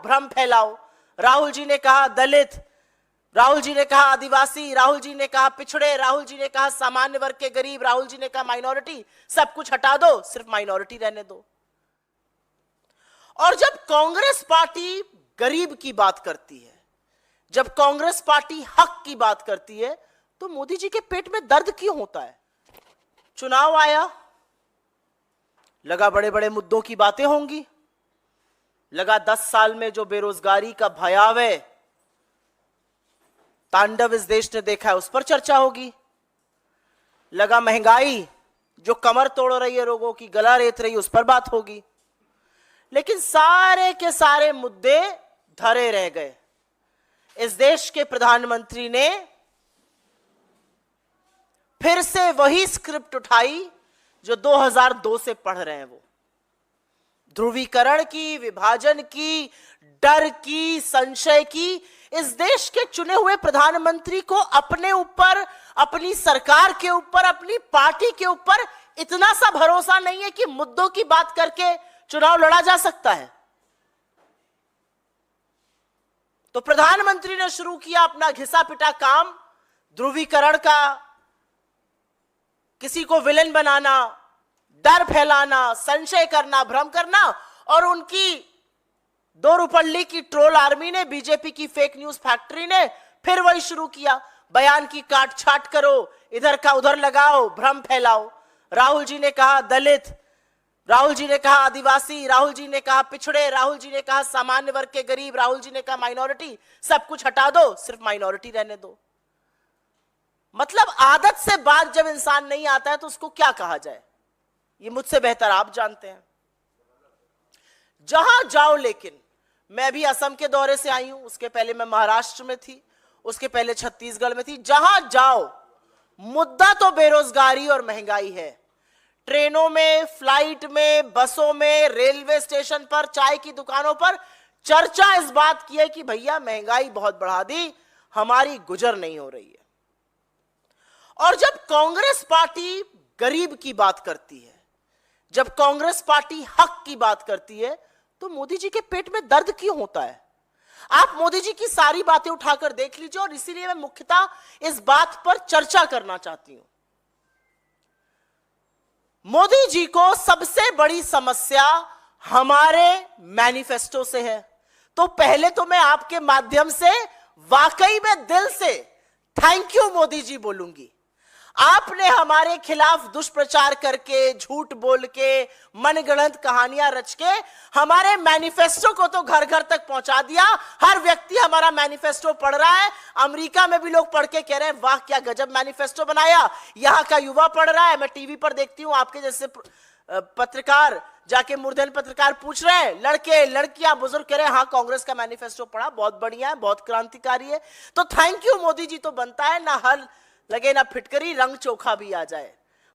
भ्रम फैलाओ। राहुल जी ने कहा दलित, राहुल जी ने कहा आदिवासी, राहुल जी ने कहा पिछड़े, राहुल जी ने कहा सामान्य वर्ग के गरीब, राहुल जी ने कहा माइनॉरिटी। सब कुछ हटा दो, सिर्फ माइनॉरिटी रहने दो। और जब कांग्रेस पार्टी गरीब की बात करती है, जब कांग्रेस पार्टी हक की बात करती है, तो मोदी जी के पेट में दर्द क्यों होता है? चुनाव आया, लगा बड़े बड़े मुद्दों की बातें होंगी, लगा 10 साल में जो बेरोजगारी का भयावह तांडव इस देश ने देखा है उस पर चर्चा होगी, लगा महंगाई जो कमर तोड़ रही है लोगों की, गला रेत रही है, उस पर बात होगी। लेकिन सारे के सारे मुद्दे धरे रह गए। इस देश के प्रधानमंत्री ने फिर से वही स्क्रिप्ट उठाई जो 2002 से पढ़ रहे हैं वो, ध्रुवीकरण की, विभाजन की, डर की, संशय की। इस देश के चुने हुए प्रधानमंत्री को अपने ऊपर, अपनी सरकार के ऊपर, अपनी पार्टी के ऊपर इतना सा भरोसा नहीं है कि मुद्दों की बात करके चुनाव लड़ा जा सकता है। तो प्रधानमंत्री ने शुरू किया अपना घिसा पिटा काम, ध्रुवीकरण का, किसी को विलेन बनाना, डर फैलाना, संशय करना, भ्रम करना। और उनकी दो रुपल्ली की ट्रोल आर्मी ने, बीजेपी की फेक न्यूज फैक्ट्री ने फिर वही शुरू किया, बयान की काट छाट करो, इधर का उधर लगाओ, भ्रम फैलाओ। राहुल जी ने कहा दलित, राहुल जी ने कहा आदिवासी, राहुल जी ने कहा पिछड़े, राहुल जी ने कहा सामान्य वर्ग के गरीब, राहुल जी ने कहा माइनॉरिटी। सब कुछ हटा दो, सिर्फ माइनॉरिटी रहने दो। मतलब आदत से बात जब इंसान नहीं आता है तो उसको क्या कहा जाए, ये मुझसे बेहतर आप जानते हैं। जहां जाओ, लेकिन मैं भी असम के दौरे से आई हूं, उसके पहले मैं महाराष्ट्र में थी, उसके पहले छत्तीसगढ़ में थी। जहां जाओ मुद्दा तो बेरोजगारी और महंगाई है। ट्रेनों में, फ्लाइट में, बसों में, रेलवे स्टेशन पर, चाय की दुकानों पर चर्चा इस बात की है कि भैया महंगाई बहुत बढ़ा दी, हमारी गुजर नहीं हो रही है। और जब कांग्रेस पार्टी गरीब की बात करती है, जब कांग्रेस पार्टी हक की बात करती है, तो मोदी जी के पेट में दर्द क्यों होता है? आप मोदी जी की सारी बातें उठाकर देख लीजिए। और इसीलिए मैं मुख्यतः इस बात पर चर्चा करना चाहती हूं। मोदी जी को सबसे बड़ी समस्या हमारे मैनिफेस्टो से है। तो पहले तो मैं आपके माध्यम से वाकई में दिल से थैंक यू मोदी जी बोलूंगी। आपने हमारे खिलाफ दुष्प्रचार करके, झूठ बोल के, मनगढ़ंत कहानियां रच के हमारे मैनिफेस्टो को तो घर घर तक पहुंचा दिया। हर व्यक्ति हमारा मैनिफेस्टो पढ़ रहा है। अमेरिका में भी लोग पढ़ के कह रहे हैं वाह क्या गजब मैनिफेस्टो बनाया। यहां का युवा पढ़ रहा है, मैं टीवी पर देखती हूं आपके जैसे पत्रकार जाके मूर्धन पत्रकार पूछ रहे हैं, लड़के लड़कियां बुजुर्ग कह रहे हैं हाँ कांग्रेस का मैनिफेस्टो पढ़ा, बहुत बढ़िया है, बहुत क्रांतिकारी है। तो थैंक यू मोदी जी तो बनता है, ना हल लगे ना फिटकरी, रंग चोखा भी आ जाए।